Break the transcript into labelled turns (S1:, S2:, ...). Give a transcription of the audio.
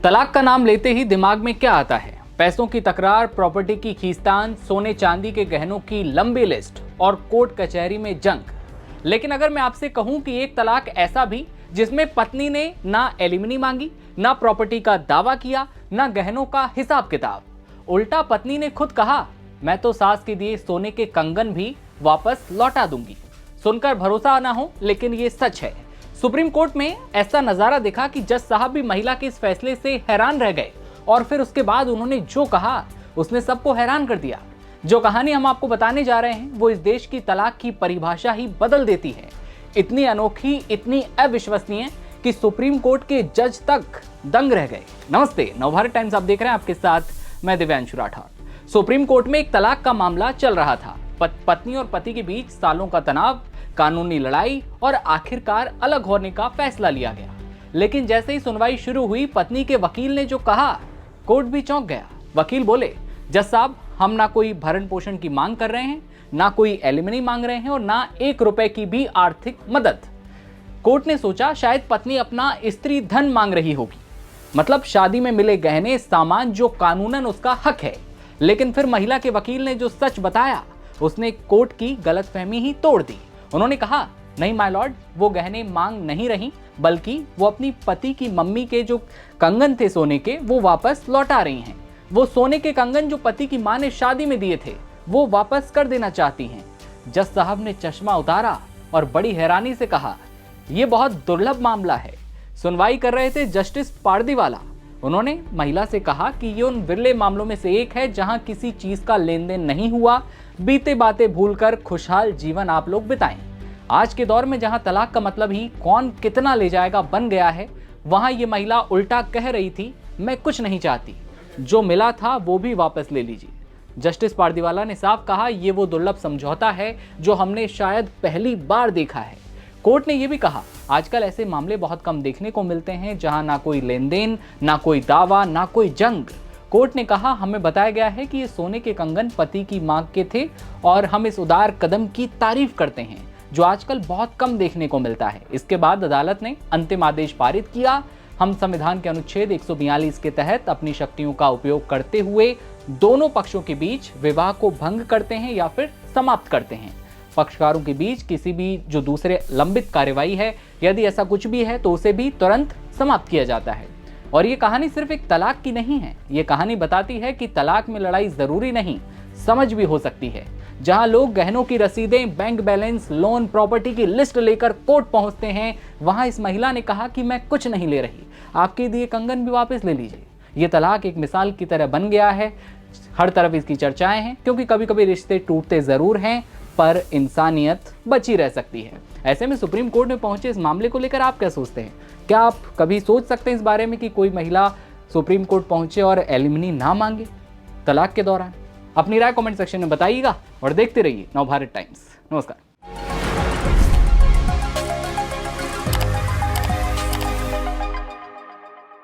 S1: तलाक का नाम लेते ही दिमाग में क्या आता है? पैसों की तकरार, प्रॉपर्टी की खींचतान, सोने चांदी के गहनों की लंबी लिस्ट और कोर्ट कचहरी में जंग। लेकिन अगर मैं आपसे कहूं कि एक तलाक ऐसा भी जिसमें पत्नी ने ना एलिमनी मांगी, ना प्रॉपर्टी का दावा किया, ना गहनों का हिसाब किताब, उल्टा पत्नी ने खुद कहा मैं तो सास के दिए सोने के कंगन भी वापस लौटा दूंगी। सुनकर भरोसा ना हो, लेकिन ये सच है। सुप्रीम कोर्ट में ऐसा नजारा दिखा कि जज साहब भी महिला के इस फैसले से हैरान रह गए और फिर उसके बाद उन्होंने जो कहा उसने सबको हैरान कर दिया। जो कहानी हम आपको बताने जा रहे हैं वो इस देश की तलाक की परिभाषा ही बदल देती है। इतनी अनोखी, इतनी अविश्वसनीय कि सुप्रीम कोर्ट के जज तक दंग रह गए। नमस्ते, नवभारत टाइम्स आप देख रहे हैं, आपके साथ मैं दिव्यांशु राठौर। सुप्रीम कोर्ट में एक तलाक का मामला चल रहा था। पत्नी और पति के बीच सालों का तनाव, कानूनी लड़ाई और आखिरकार अलग होने का फैसला लिया गया। लेकिन जैसे ही सुनवाई शुरू हुई, पत्नी के वकील ने जो कहा, कोर्ट भी चौंक गया। वकील बोले, जज साहब, हम ना कोई भरण पोषण की मांग कर रहे हैं, ना कोई एलिमनी मांग रहे हैं और ना 1 रुपए की भी आर्थिक मदद। कोर्ट ने सोचा शायद पत्नी अपना स्त्री धन मांग रही होगी, मतलब शादी में मिले गहने, सामान जो कानूनन उसका हक है। लेकिन फिर महिला के वकील ने जो सच बताया उसने कोर्ट की गलतफहमी ही तोड़ दी। उन्होंने कहा, नहीं माय लॉर्ड, वो गहने मांग नहीं रही, बल्कि वो अपनी पति की मम्मी के जो कंगन थे सोने के, वो वापस लौटा रही हैं। वो सोने के कंगन जो पति की मां ने शादी में दिए थे वो वापस कर देना चाहती हैं। जज साहब ने चश्मा उतारा और बड़ी हैरानी से कहा, यह बहुत दुर्लभ मामला है। सुनवाई कर रहे थे जस्टिस पारदीवाला। उन्होंने महिला से कहा कि ये उन विरले मामलों में से एक है जहां किसी चीज का लेन देन नहीं हुआ, बीते बातें भूलकर खुशहाल जीवन आप लोग बिताएं। आज के दौर में जहां तलाक का मतलब ही कौन कितना ले जाएगा बन गया है, वहां ये महिला उल्टा कह रही थी, मैं कुछ नहीं चाहती, जो मिला था वो भी वापस ले लीजिए। जस्टिस पारदीवाला ने साफ कहा, ये वो दुर्लभ समझौता है जो हमने शायद पहली बार देखा है। कोर्ट ने यह भी कहा, आजकल ऐसे मामले बहुत कम देखने को मिलते हैं जहां ना कोई लेन देन, ना कोई दावा, ना कोई जंग। कोर्ट ने कहा, हमें बताया गया है कि ये सोने के कंगन पति की मांग के थे और हम इस उदार कदम की तारीफ करते हैं जो आजकल बहुत कम देखने को मिलता है। इसके बाद अदालत ने अंतिम आदेश पारित किया। हम संविधान के अनुच्छेद 142 के तहत अपनी शक्तियों का उपयोग करते हुए दोनों पक्षों के बीच विवाह को भंग करते हैं या फिर समाप्त करते हैं। पक्षकारों के बीच किसी भी जो दूसरे लंबित कार्यवाही है, यदि ऐसा कुछ भी है तो उसे भी तुरंत समाप्त किया जाता है। और ये कहानी सिर्फ एक तलाक की नहीं है, ये कहानी बताती है कि तलाक में लड़ाई जरूरी नहीं, समझ भी हो सकती है। जहां लोग गहनों की रसीदें, बैंक बैलेंस, लोन, प्रॉपर्टी की लिस्ट लेकर कोर्ट पहुंचते हैं, वहां इस महिला ने कहा कि मैं कुछ नहीं ले रही, आपके दिए कंगन भी वापस ले लीजिए। ये तलाक एक मिसाल की तरह बन गया है। हर तरफ इसकी चर्चाएं हैं, क्योंकि कभी कभी रिश्ते टूटते जरूर हैं पर इंसानियत बची रह सकती है। ऐसे में सुप्रीम कोर्ट में पहुंचे इस मामले को लेकर आप क्या सोचते हैं? क्या आप कभी सोच सकते हैं इस बारे में कि कोई महिला सुप्रीम कोर्ट पहुंचे और एलिमनी ना मांगे तलाक के दौरान? अपनी राय कमेंट सेक्शन में बताइएगा और देखते रहिए नवभारत टाइम्स। नमस्कार।